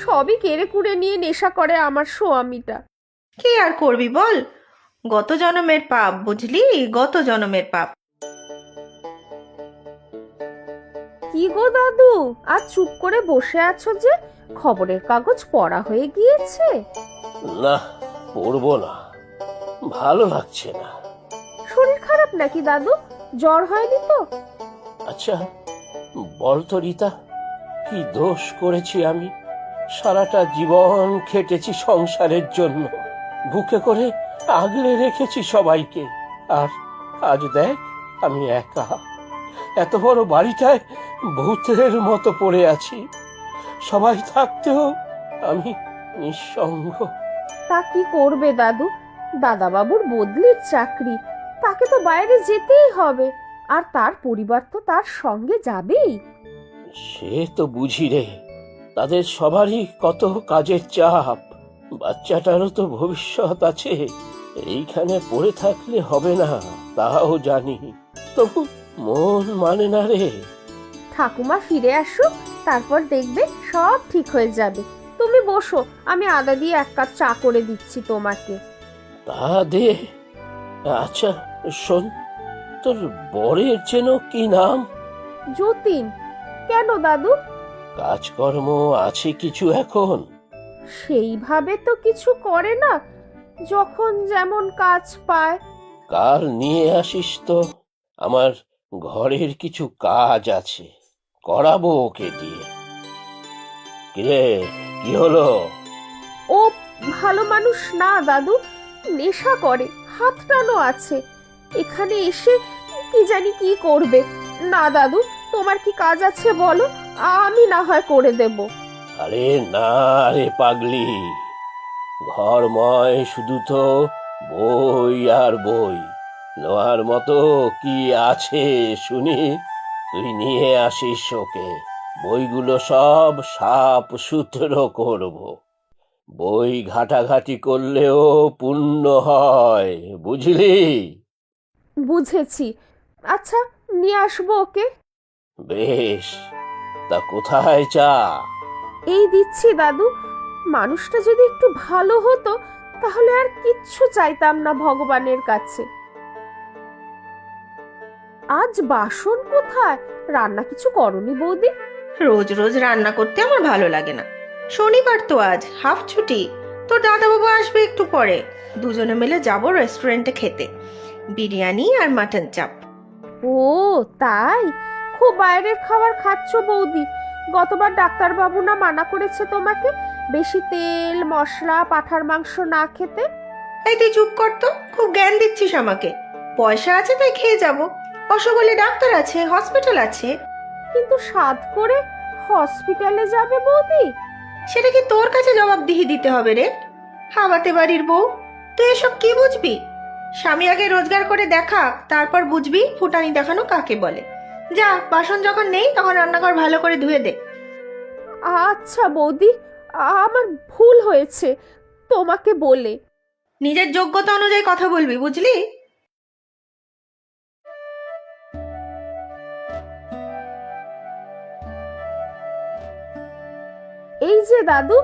সবই কেড়ে কুড়ে নিয়ে নেশা করে আমার স্বামীটা। কি আর করবি বল, গত জন্মের পাপ, বুঝলি, গত জন্মের পাপ। কি গো দাদু, আজ চুপ করে বসে আছো যে? খবরের কাগজ পড়া হয়ে গিয়েছে? না, পড়বো না, ভালো লাগছে না। শরীর খারাপ নাকি দাদু? জ্বর হয়নি তো? আচ্ছা বল তো রীতা, কি দোষ করেছি আমি? সারাটা জীবন খেটেছি সংসারের জন্য, বুকে করে আগলে রেখেছি সবাইকে, আর আজ দেখ আমি একা, এত বড় বাড়িটায় ভূতের মতো পড়ে আছি। সবাই থাকতেও আমি নিঃসঙ্গ। তা কি করবে দাদু? দাদা বাবুর বদলির চাকরি, তাকে তো বাইরে যেতেই হবে, আর তার পরিবার তো তার সঙ্গে যাবেই। সে তো বুঝি রে, তাদের সবারই কত কাজের চাপ, বাচ্চাটারও তো ভবিষ্যৎ আছে। এইখানে পড়ে থাকলে হবে না, তাও জানি, তবু মন মানে না রে। ঠাকুমা ফিরে আসুক, তারপর দেখবে সব ঠিক হয়ে যাবে। তুমি বসো, আমি আদা দিয়ে এক কাপ চা করে দিচ্ছি তোমাকে। তা দে। আচ্ছা শোন, তোর বরের যেন কি নাম? যতীন। কেন দাদু? কাজকর্ম আছে কিছু এখন? সেইভাবে তো কিছু করে না, যখন যেমন কাজ পায়। কাল নিয়ে আসিস তো, আমার ঘরের কিছু কাজ আছে, করাবো ওকে দিয়ে। কিরে, কি হলো? ও ভালো মানুষ না দাদু, নেশা করে, হাত টানো আছে। এখানে এসে কি জানি কি করবে। না দাদু, তোমার কি কাজ আছে বলো, আমি না হয় করে দেব। আরে না রে পাগলি, ঘরময় শুধু তো বই আর বই, নেওয়ার মতো কি আছে শুনি? তুই নিয়ে আসিস ওকে, বইগুলো সব সাফ সুতরো করব। বই ঘাটাঘাটি করলেও পুণ্য হয়, বুঝলি? বুঝেছি। আচ্ছা, নিয়ে আসবো ওকে। বেশ, তা কোথায় চা? এই দিচ্ছি দাদু। মানুষটা যদি একটু ভালো হতো, তাহলে আর কিচ্ছু চাইতাম না ভগবানের কাছে। আজ বাসন কোথায়? রান্না কিছু করনি বৌদি? রোজ রোজ রান্না করতে আমার ভালো লাগে না। শনিবার তো আজ, হাফ ছুটি। তোর দাদাবাবু আসবে একটু পরে, দুজনে মিলে যাব রেস্টুরেন্টে খেতে, বিরিয়ানি আর মাটন চাপ। ও তাই? খুব বাইরের খাবার খাচ্ছ বৌদি। গতবার ডাক্তারবাবু না মানা করেছে তোমাকে বেশি তেল মশলা পাঁঠার মাংস না খেতে? এই তুই চুপ কর তো, খুব জ্ঞান দিচ্ছিস আমাকে। পয়সা আছে তাই খেয়ে যাব, অসুখ হলে ডাক্তার আছে, হসপিটাল আছে। কিন্তু সাধ করে হসপিটালে যাবে বৌদি? সেটা কি তোর কাছে জবাবদিহি দিতে হবে রে, হাওয়াতে বাড়ির বউ? তুই এসব কি বুঝবি? স্বামী আগে রোজগার করে দেখা, তারপর বুঝবি ফুটানি দেখানো কাকে বলে। যা, বাসন যখন নেই তখন রান্নাঘর ভালো করে ধুয়ে দে। আচ্ছা বৌদি, আমার ভুল হয়েছে তোমাকে বলে। নিজের যোগ্যতা অনুযায়ী কথা বলবি, বুঝলি? এই যে দাদু,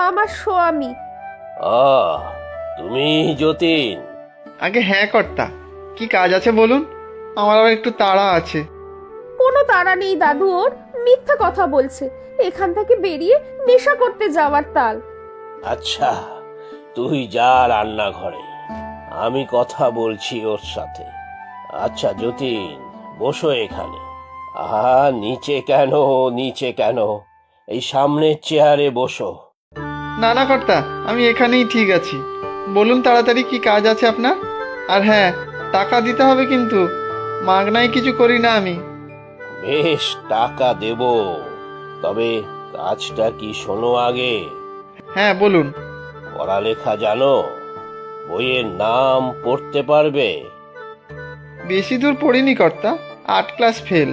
আমার স্বামী। আহ, তুমি যতীন? আগে হ্যাঁ কর্তা, কি কাজ আছে বলুন, আমার আবার একটু তাড়া আছে। কোনো তাড়া নেই দাদু, ওর মিথ্যা কথা বলছে। এখান থেকে বেরিয়ে নেশা করতে যাওয়ার তাল। আচ্ছা, তুই যা রান্নাঘরে, আমি কথা বলছি ওর সাথে। আচ্ছা যতীন, বসো এখানে। আহা, নিচে কেন, নিচে কেন, এই সামনের চেয়ারে বসো। না না কর্তা, আমি এখানেই ঠিক আছি। বলুন তাড়াতাড়ি কি কাজ আছে আপনার। আর হ্যাঁ, টাকা দিতে হবে কিন্তু, মাগনায় কিছু করি না আমি। বেশ, টাকা দেব, তবে কাজটা কি শোনো আগে। হ্যাঁ বলুন। পড়ালেখা জানো? বইয়ের নাম পড়তে পারবে? বেশি দূর পড়িনি কর্তা, 8 ক্লাস ফেল।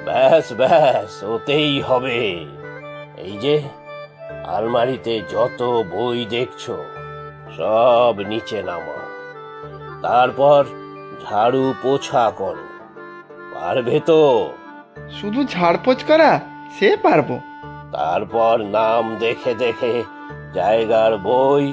ব্যাস ব্যাস, ওতেই হবে। এই যে আলমারিতে যত বই দেখছো, সব নিচে নামাও, তারপর ঝাড়ু পোছা করো। পারবে তো? শুধু ঝাড়পোছ করা, সে পারবো। তারপর নাম দেখে দেখে জায়গার বই